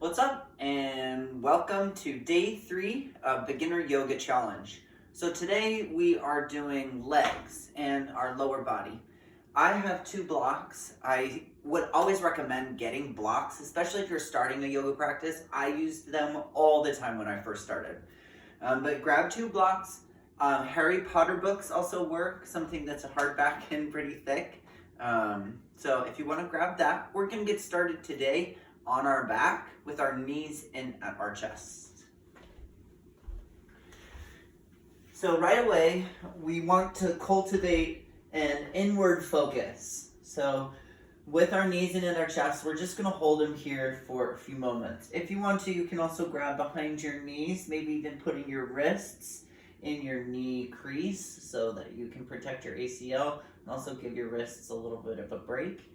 What's up, and welcome to day 3 of Beginner Yoga Challenge. So today we are doing legs and our lower body. I have 2 blocks. I would always recommend getting blocks, especially if you're starting a yoga practice. I used them all the time when I first started. But grab 2 blocks. Harry Potter books also work, something that's a hardback and pretty thick. So if you want to grab that, we're going to get started today on our back with our knees in at our chest. So right away, we want to cultivate an inward focus. So with our knees in at our chest, we're just going to hold them here for a few moments. If you want to, you can also grab behind your knees, maybe even putting your wrists in your knee crease so that you can protect your ACL and also give your wrists a little bit of a break.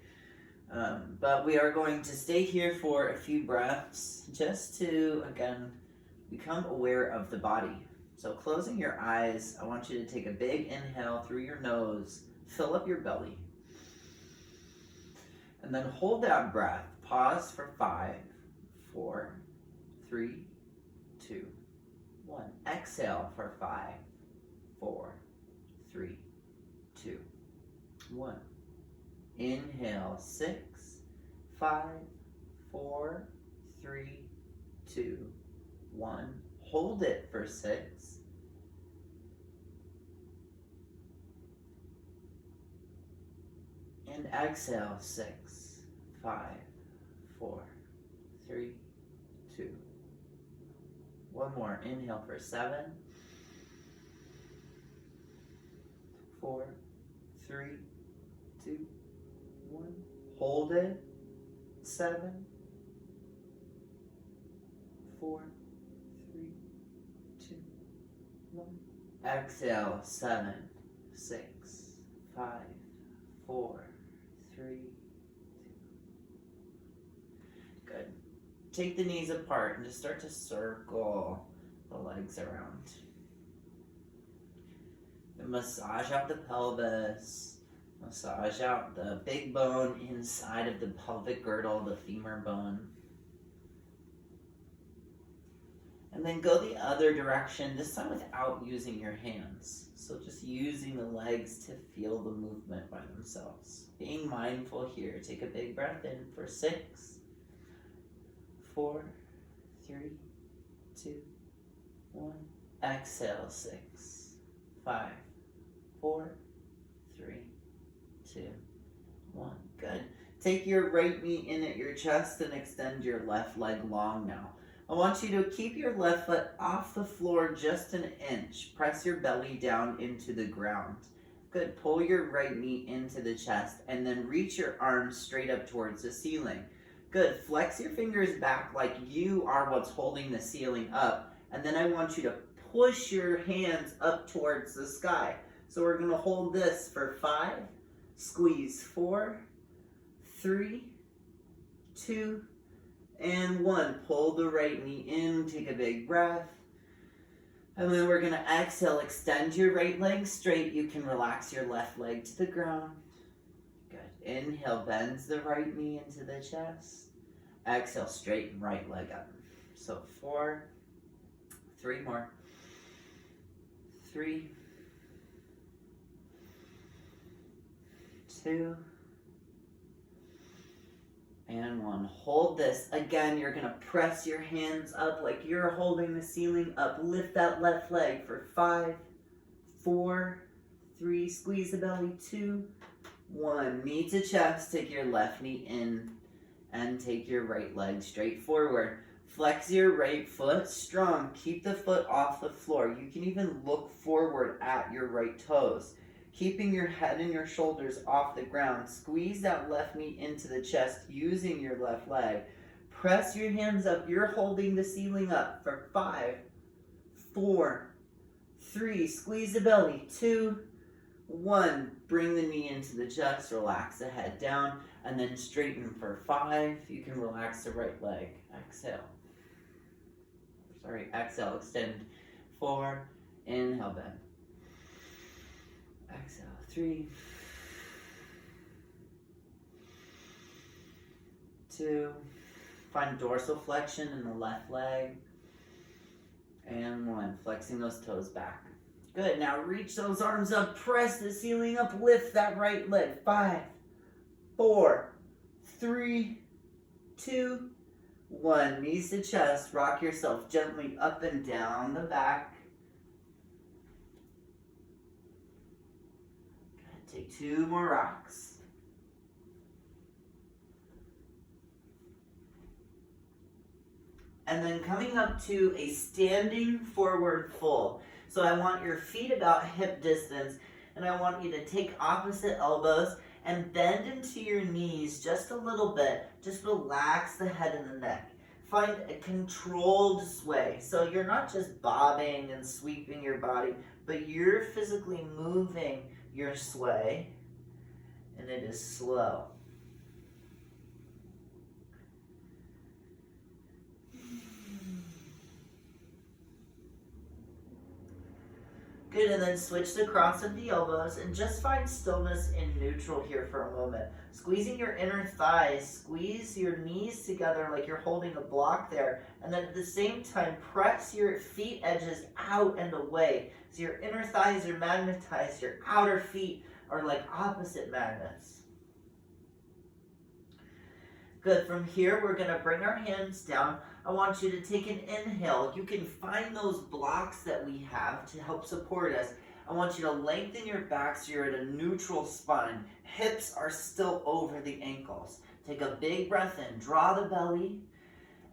But we are going to stay here for a few breaths just to, again, become aware of the body. So closing your eyes, I want you to take a big inhale through your nose, fill up your belly. And then hold that breath. Pause for 5, 4, 3, 2, 1. Exhale for 5, 4, 3, 2, 1. Inhale, 6, 5, 4, 3, 2, 1. Hold it for 6. And exhale, 6, 5, 4, 3, 2. One more. Inhale for 7, 4, 3, 2, 1. Hold it. 7, 4, 3, 2, 1. Exhale. 7, 6, 5, 4, 3, 2. Good. Take the knees apart and just start to circle the legs around. And massage out the pelvis. Massage out the big bone inside of the pelvic girdle, the femur bone. And then go the other direction, this time without using your hands. So just using the legs to feel the movement by themselves. Being mindful here. Take a big breath in for 6, 4, 3, 2, 1. Exhale, 6, 5, 4, 3, 2, 1. Good. Take your right knee in at your chest and extend your left leg long now. I want you to keep your left foot off the floor just an inch. Press your belly down into the ground. Good. Pull your right knee into the chest and then reach your arms straight up towards the ceiling. Good. Flex your fingers back like you are what's holding the ceiling up. And then I want you to push your hands up towards the sky. So we're going to hold this for 5. Squeeze 4, 3, 2, and 1. Pull the right knee in, take a big breath. And then we're going to exhale, extend your right leg straight. You can relax your left leg to the ground. Good. Inhale, bends the right knee into the chest. Exhale, straighten right leg up. So 4, 3 more. 3, 2, and 1. Hold this. Again, you're going to press your hands up like you're holding the ceiling up. Lift that left leg for 5, 4, 3. Squeeze the belly. 2, 1. Knee to chest. Take your left knee in and take your right leg straight forward. Flex your right foot strong. Keep the foot off the floor. You can even look forward at your right toes. Keeping your head and your shoulders off the ground. Squeeze that left knee into the chest using your left leg. Press your hands up. You're holding the ceiling up for 5, 4, 3. Squeeze the belly. 2, 1. Bring the knee into the chest. Relax the head down. And then straighten for 5. You can relax the right leg. Exhale. Exhale. Extend. 4. Inhale, bend. Exhale, 3, 2, Find dorsal flexion in the left leg. And 1. Flexing those toes back. Good. Now reach those arms up. Press the ceiling up. Lift that right leg. 5, 4, 3, 2, 1. Knees to chest. Rock yourself gently up and down the back. Good. Take 2 more rocks. And then coming up to a standing forward fold. So I want your feet about hip distance, and I want you to take opposite elbows and bend into your knees just a little bit. Just relax the head and the neck. Find a controlled sway. So you're not just bobbing and sweeping your body, but you're physically moving your sway, and it is slow. Good, and then switch the cross of the elbows and just find stillness in neutral here for a moment. Squeezing your inner thighs, squeeze your knees together like you're holding a block there, and then at the same time press your feet edges out and away. So your inner thighs are magnetized, your outer feet are like opposite magnets. Good, from here we're going to bring our hands down. I want you to take an inhale. You can find those blocks that we have to help support us. I want you to lengthen your back so you're at a neutral spine. Hips are still over the ankles. Take a big breath in, draw the belly,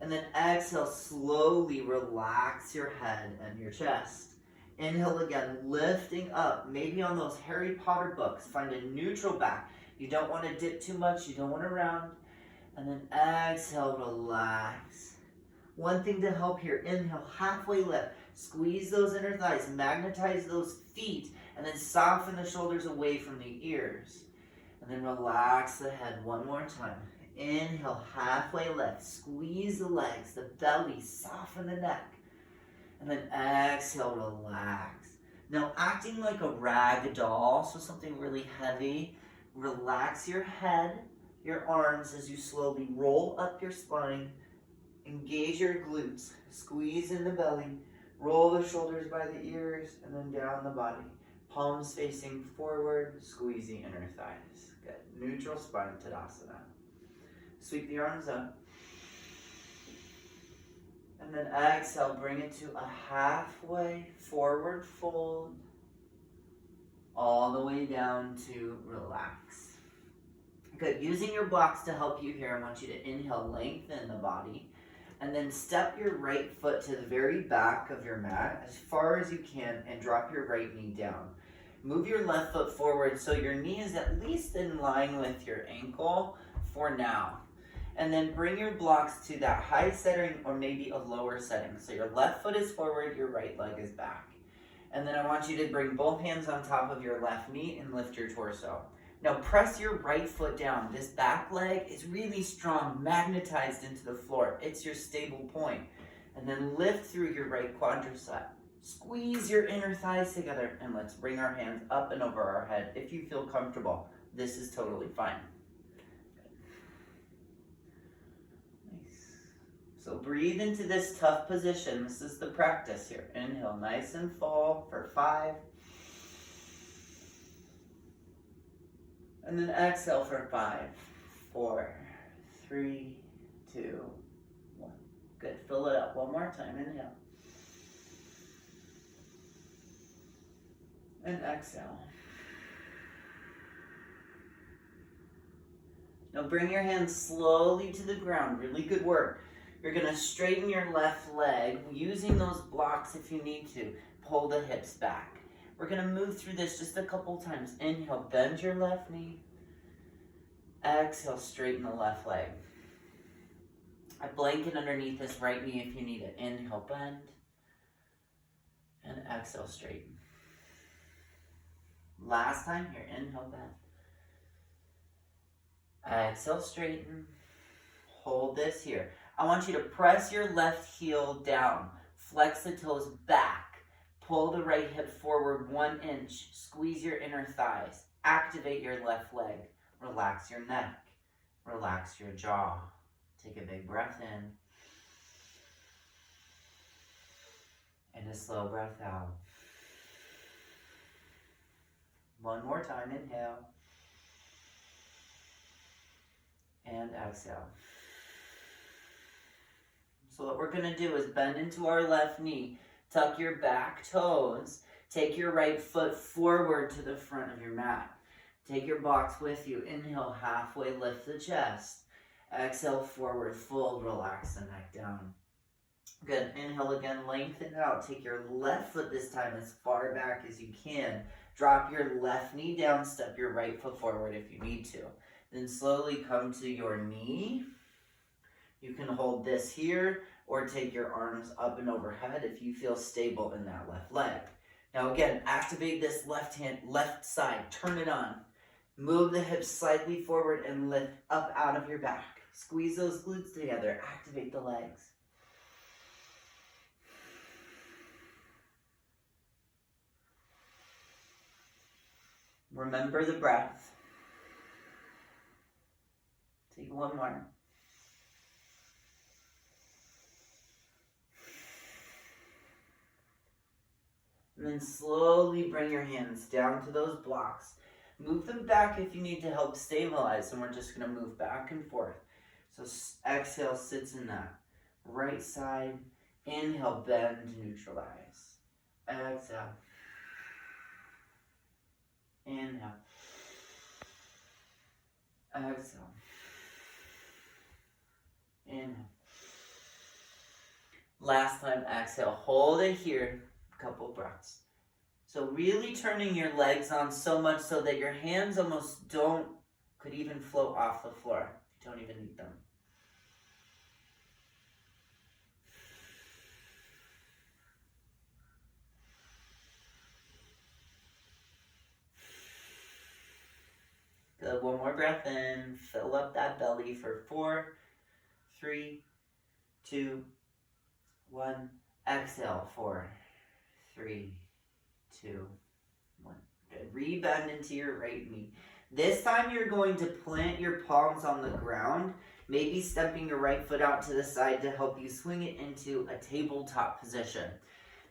and then exhale, slowly relax your head and your chest. Inhale again, lifting up, maybe on those Harry Potter books. Find a neutral back. You don't want to dip too much, you don't want to round. And then exhale, relax. One thing to help here, inhale, halfway lift. Squeeze those inner thighs, magnetize those feet, and then soften the shoulders away from the ears. And then relax the head one more time. Inhale, halfway lift. Squeeze the legs, the belly, soften the neck. And then exhale, relax. Now acting like a rag doll, so something really heavy, relax your head, your arms as you slowly roll up your spine. Engage your glutes, squeeze in the belly, roll the shoulders by the ears, and then down the body. Palms facing forward, squeeze the inner thighs. Good. Neutral spine, Tadasana. Sweep the arms up. And then exhale, bring it to a halfway forward fold, all the way down to relax. Good. Using your blocks to help you here, I want you to inhale, lengthen the body. And then step your right foot to the very back of your mat as far as you can and drop your right knee down. Move your left foot forward so your knee is at least in line with your ankle for now. And then bring your blocks to that high setting or maybe a lower setting. So your left foot is forward, your right leg is back. And then I want you to bring both hands on top of your left knee and lift your torso. Now press your right foot down. This back leg is really strong, magnetized into the floor. It's your stable point. And then lift through your right quadricep. Squeeze your inner thighs together, and let's bring our hands up and over our head. If you feel comfortable, this is totally fine. Nice. So breathe into this tough position. This is the practice here. Inhale nice and full for 5. And then exhale for 5, 4, 3, 2, 1. Good. Fill it up one more time. Inhale. And exhale. Now bring your hands slowly to the ground. Really good work. You're going to straighten your left leg using those blocks if you need to. Pull the hips back. We're going to move through this just a couple times. Inhale, bend your left knee. Exhale, straighten the left leg. A blanket underneath this right knee if you need it. Inhale, bend. And exhale, straighten. Last time here. Inhale, bend. Exhale, straighten. Hold this here. I want you to press your left heel down. Flex the toes back. Pull the right hip forward 1 inch. Squeeze your inner thighs. Activate your left leg. Relax your neck. Relax your jaw. Take a big breath in. And a slow breath out. One more time, inhale. And exhale. So what we're gonna do is bend into our left knee, tuck your back toes, take your right foot forward to the front of your mat. Take your box with you. Inhale, halfway lift the chest. Exhale, forward fold, relax the neck down. Good, inhale again, lengthen it out. Take your left foot this time as far back as you can. Drop your left knee down, step your right foot forward if you need to. Then slowly come to your knee. You can hold this here or take your arms up and overhead if you feel stable in that left leg. Now again, activate this left side, turn it on. Move the hips slightly forward and lift up out of your back. Squeeze those glutes together, activate the legs. Remember the breath. Take one more. And then slowly bring your hands down to those blocks. Move them back if you need to help stabilize, and we're just going to move back and forth. So exhale sits in that right side. Inhale, bend, neutralize. Exhale. Inhale. Exhale. Inhale. Last time, exhale. Hold it here. Couple breaths. So really turning your legs on so much so that your hands almost could even float off the floor. You don't even need them. Good, one more breath in. Fill up that belly for 4, 3, 2, 1. Exhale, 4, 3, 2, 1. Good. Rebend into your right knee. This time you're going to plant your palms on the ground, maybe stepping your right foot out to the side to help you swing it into a tabletop position.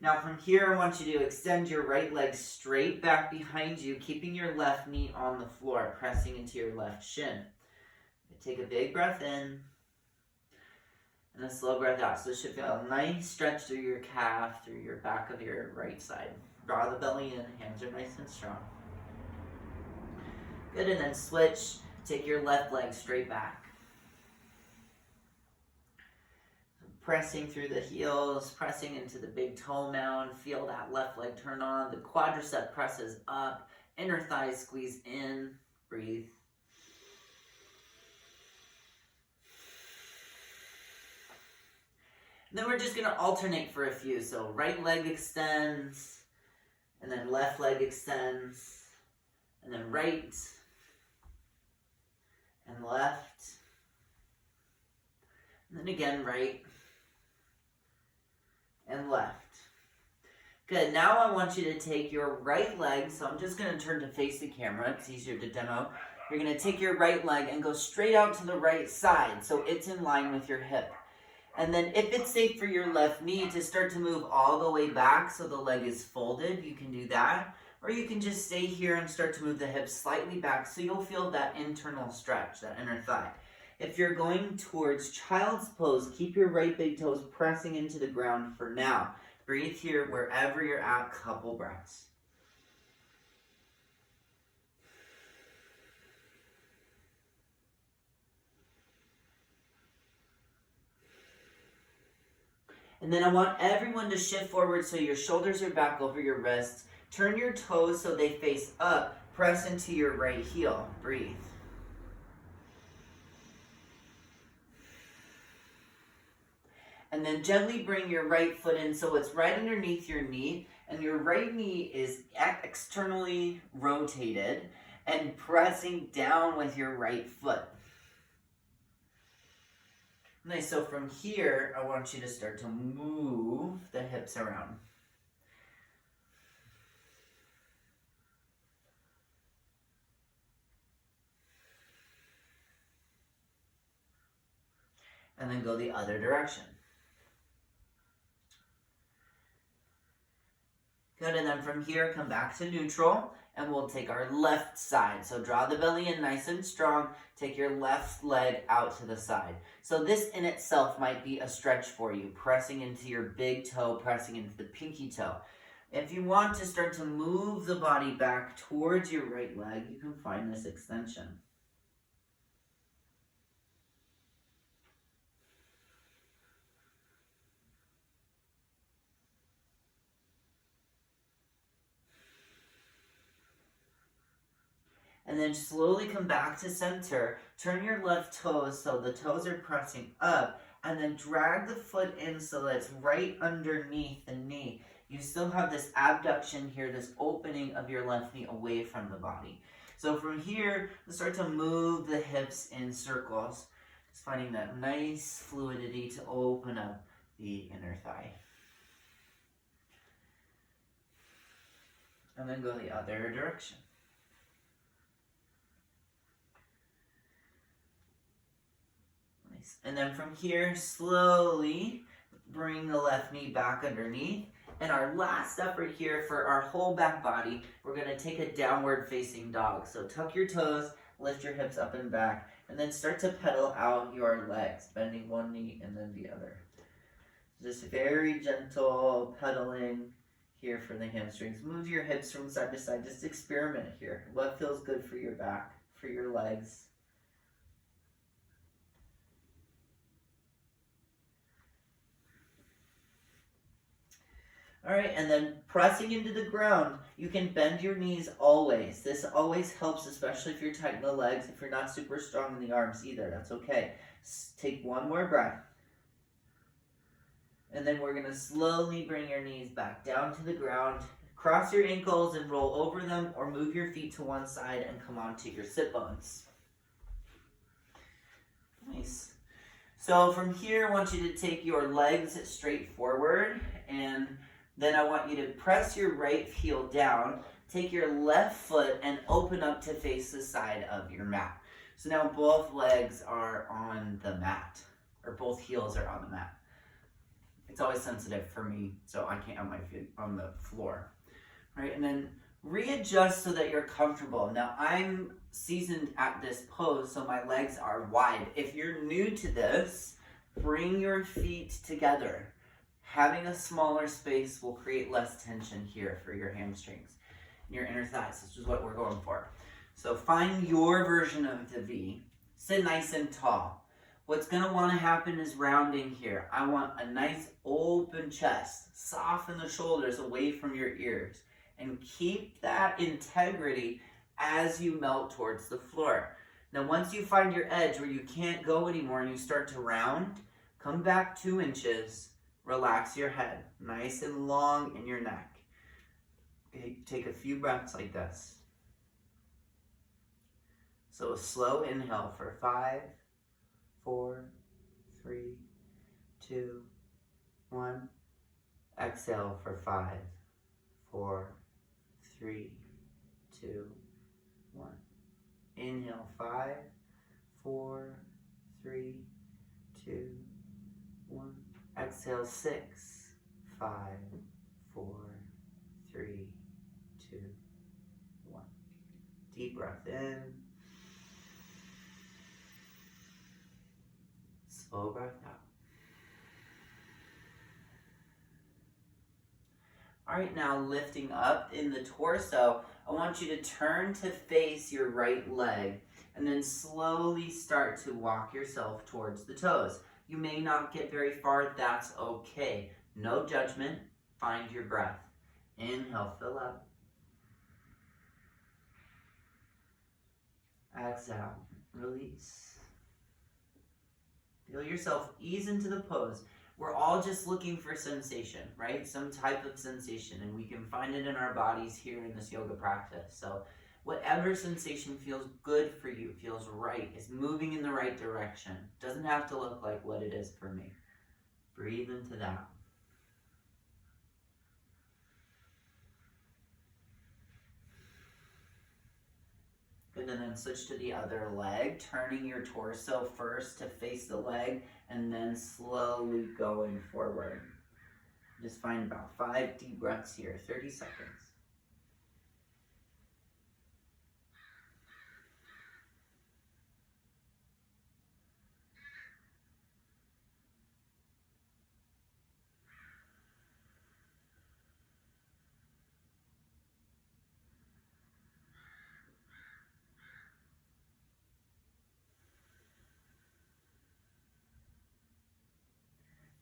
Now from here, I want you to extend your right leg straight back behind you, keeping your left knee on the floor, pressing into your left shin. Take a big breath in. And a slow breath out. So it should feel a nice stretch through your calf, through your back of your right side. Draw the belly in, hands are nice and strong. Good, and then switch. Take your left leg straight back. Pressing through the heels, pressing into the big toe mound. Feel that left leg turn on. The quadricep presses up. Inner thighs squeeze in. Breathe. Then we're just going to alternate for a few. So right leg extends, and then left leg extends, and then right, and left, and then again right, and left. Good, now I want you to take your right leg, so I'm just going to turn to face the camera, it's easier to demo. You're going to take your right leg and go straight out to the right side, so it's in line with your hip. And then if it's safe for your left knee to start to move all the way back so the leg is folded, you can do that. Or you can just stay here and start to move the hips slightly back so you'll feel that internal stretch, that inner thigh. If you're going towards child's pose, keep your right big toes pressing into the ground for now. Breathe here wherever you're at, couple breaths. And then I want everyone to shift forward so your shoulders are back over your wrists. Turn your toes so they face up. Press into your right heel. Breathe. And then gently bring your right foot in so it's right underneath your knee. And your right knee is externally rotated and pressing down with your right foot. Nice, so from here, I want you to start to move the hips around. And then go the other direction. Good, and then from here, come back to neutral, and we'll take our left side. So draw the belly in nice and strong. Take your left leg out to the side. So this in itself might be a stretch for you, pressing into your big toe, pressing into the pinky toe. If you want to start to move the body back towards your right leg, you can find this extension. And then slowly come back to center. Turn your left toes so the toes are pressing up. And then drag the foot in so that it's right underneath the knee. You still have this abduction here, this opening of your left knee away from the body. So from here, start to move the hips in circles. Just finding that nice fluidity to open up the inner thigh. And then go the other direction. And then from here, slowly bring the left knee back underneath. And our last effort here for our whole back body, we're going to take a downward facing dog. So tuck your toes, lift your hips up and back, and then start to pedal out your legs, bending one knee and then the other. Just very gentle pedaling here for the hamstrings. Move your hips from side to side. Just experiment here. What feels good for your back, for your legs? All right, and then pressing into the ground, you can bend your knees always. This always helps, especially if you're tight in the legs. If you're not super strong in the arms either, that's okay. Take one more breath. And then we're going to slowly bring your knees back down to the ground. Cross your ankles and roll over them, or move your feet to one side and come onto your sit bones. Nice. So from here, I want you to take your legs straight forward, and then I want you to press your right heel down, take your left foot and open up to face the side of your mat. So now both legs are on the mat, or both heels are on the mat. It's always sensitive for me, so I can't have my feet on the floor. All right, and then readjust so that you're comfortable. Now I'm seasoned at this pose, so my legs are wide. If you're new to this, bring your feet together. Having a smaller space will create less tension here for your hamstrings and your inner thighs, which is what we're going for. So find your version of the V. Sit nice and tall. What's going to want to happen is rounding here. I want a nice open chest. Soften the shoulders away from your ears. And keep that integrity as you melt towards the floor. Now once you find your edge where you can't go anymore and you start to round, come back 2 inches. Relax your head, nice and long in your neck. Okay, take a few breaths like this. So a slow inhale for 5, 4, 3, 2, 1. Exhale for 5, 4, 3, 2, 1. Inhale 5, 4, 3, 2, 1. Exhale 6, 5, 4, 3, 2, 1. Deep breath in. Slow breath out. All right, now lifting up in the torso, I want you to turn to face your right leg and then slowly start to walk yourself towards the toes. You may not get very far, that's okay. No judgment, find your breath. Inhale, fill up. Exhale, release. Feel yourself ease into the pose. We're all just looking for sensation, right? Some type of sensation, and we can find it in our bodies here in this yoga practice. So whatever sensation feels good for you, feels right, is moving in the right direction. Doesn't have to look like what it is for me. Breathe into that. Good, and then switch to the other leg, turning your torso first to face the leg, and then slowly going forward. Just find about 5 deep breaths here, 30 seconds.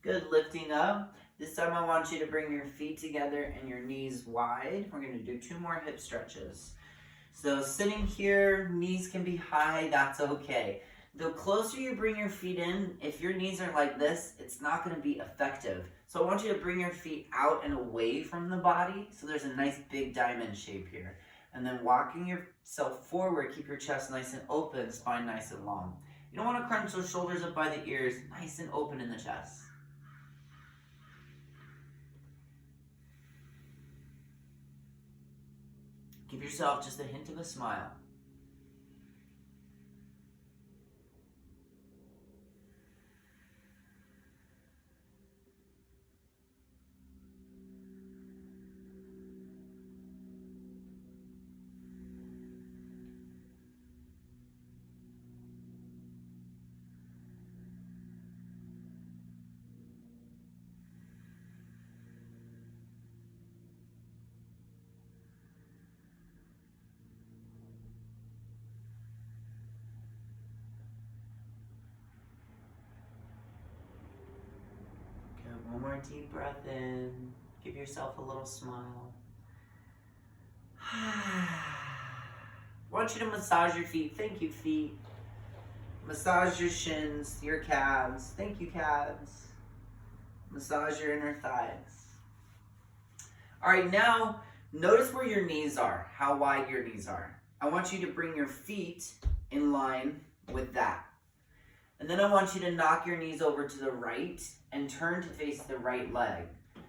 Good, lifting up. This time I want you to bring your feet together and your knees wide. We're going to do 2 more hip stretches. So sitting here, knees can be high, that's okay. The closer you bring your feet in, if your knees are like this, it's not going to be effective. So I want you to bring your feet out and away from the body, so there's a nice big diamond shape here. And then walking yourself forward, keep your chest nice and open, spine nice and long. You don't want to crunch those shoulders up by the ears, nice and open in the chest. Give yourself just a hint of a smile. One more deep breath in. Give yourself a little smile. I want you to massage your feet. Thank you, feet. Massage your shins, your calves. Thank you, calves. Massage your inner thighs. All right, now notice where your knees are, how wide your knees are. I want you to bring your feet in line with that. And then I want you to knock your knees over to the right and turn to face the right leg.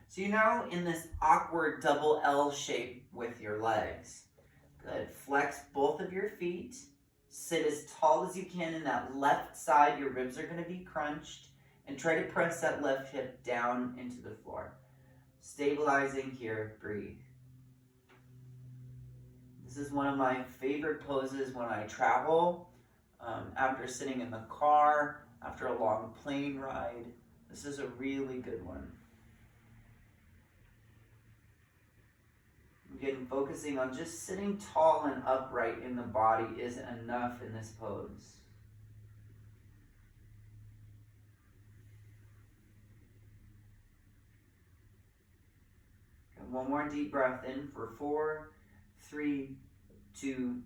So you're now in this awkward double L shape with your legs. Good. Flex both of your feet. Sit as tall as you can in that left side. Your ribs are going to be crunched. And try to press that left hip down into the floor. Stabilizing here. Breathe. This is one of my favorite poses when I travel. After sitting in the car, after a long plane ride. This is a really good one. Again, focusing on just sitting tall and upright in the body is enough in this pose. And one more deep breath in for 4, 3, 2,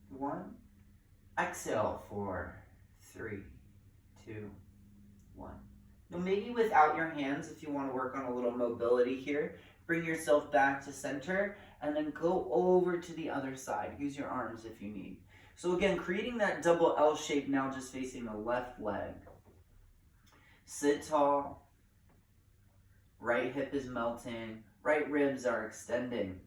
1. Exhale, 4, 3, 2, 1. Now maybe without your hands, if you want to work on a little mobility here, bring yourself back to center and then go over to the other side. Use your arms if you need. So again, creating that double L shape now just facing the left leg. Sit tall. Right hip is melting. Right ribs are extending.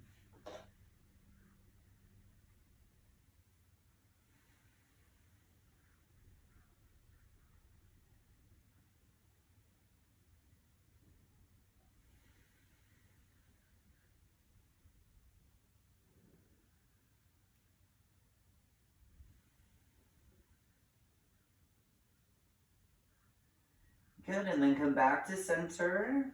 Good, and then come back to center.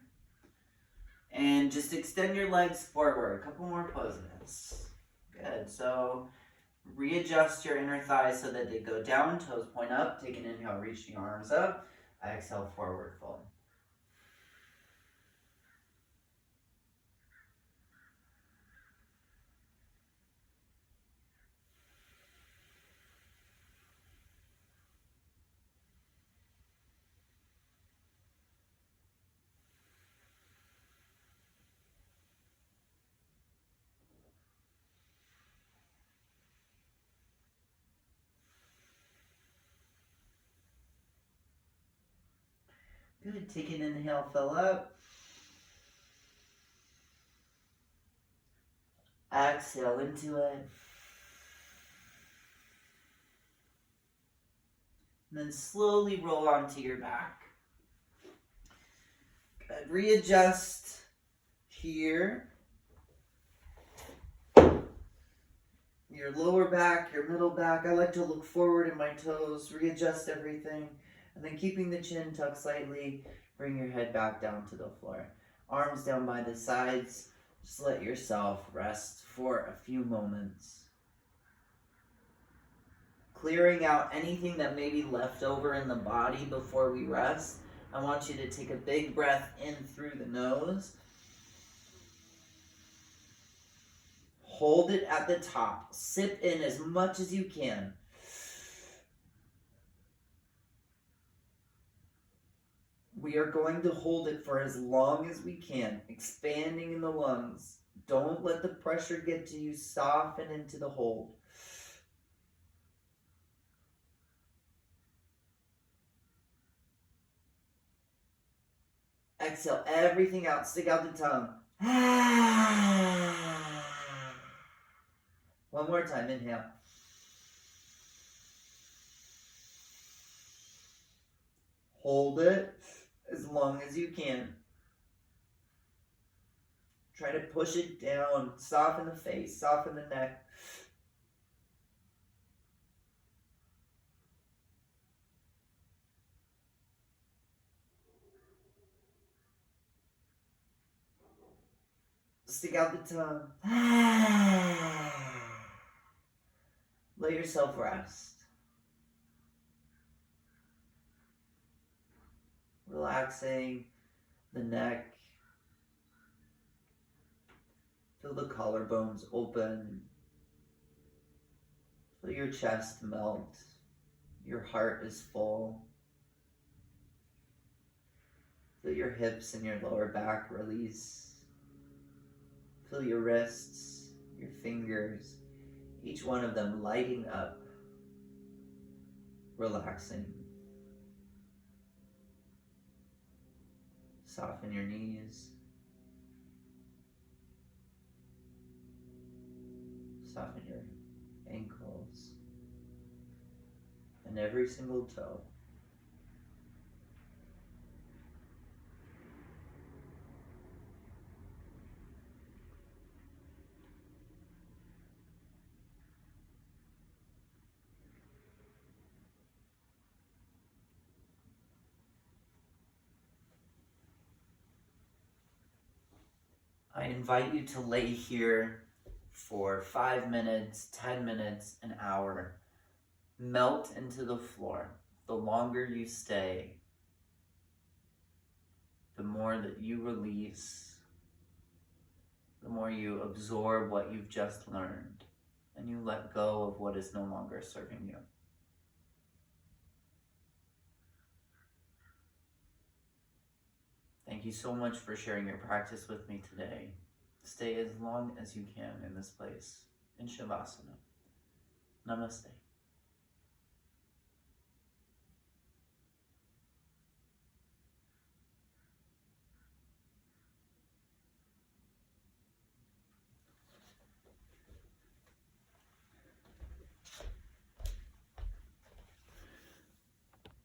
And just extend your legs forward. A couple more poses. Good, so readjust your inner thighs so that they go down, toes point up. Take an inhale, reach the arms up. Exhale, forward fold. Good, take an inhale, fill up. Exhale into it. And then slowly roll onto your back. Good. Readjust here. Your lower back, your middle back. I like to look forward in my toes, readjust everything. And then keeping the chin tucked slightly, bring your head back down to the floor. Arms down by the sides. Just let yourself rest for a few moments. Clearing out anything that may be left over in the body before we rest. I want you to take a big breath in through the nose. Hold it at the top. Sip in as much as you can. We are going to hold it for as long as we can, expanding in the lungs. Don't let the pressure get to you. Soften into the hold. Exhale everything out. Stick out the tongue. One more time. Inhale. Hold it as long as you can. Try to push it down. Soften the face. Soften the neck. Stick out the tongue. Let yourself rest. Relaxing the neck. Feel the collarbones open. Feel your chest melt. Your heart is full. Feel your hips and your lower back release. Feel your wrists, your fingers, each one of them lighting up, relaxing. Soften your knees. Soften your ankles and every single toe. I invite you to lay here for 5 minutes, 10 minutes, an hour. Melt into the floor. The longer you stay, the more that you release, the more you absorb what you've just learned, and you let go of what is no longer serving you. Thank you so much for sharing your practice with me today. Stay as long as you can in this place, in Shavasana. Namaste.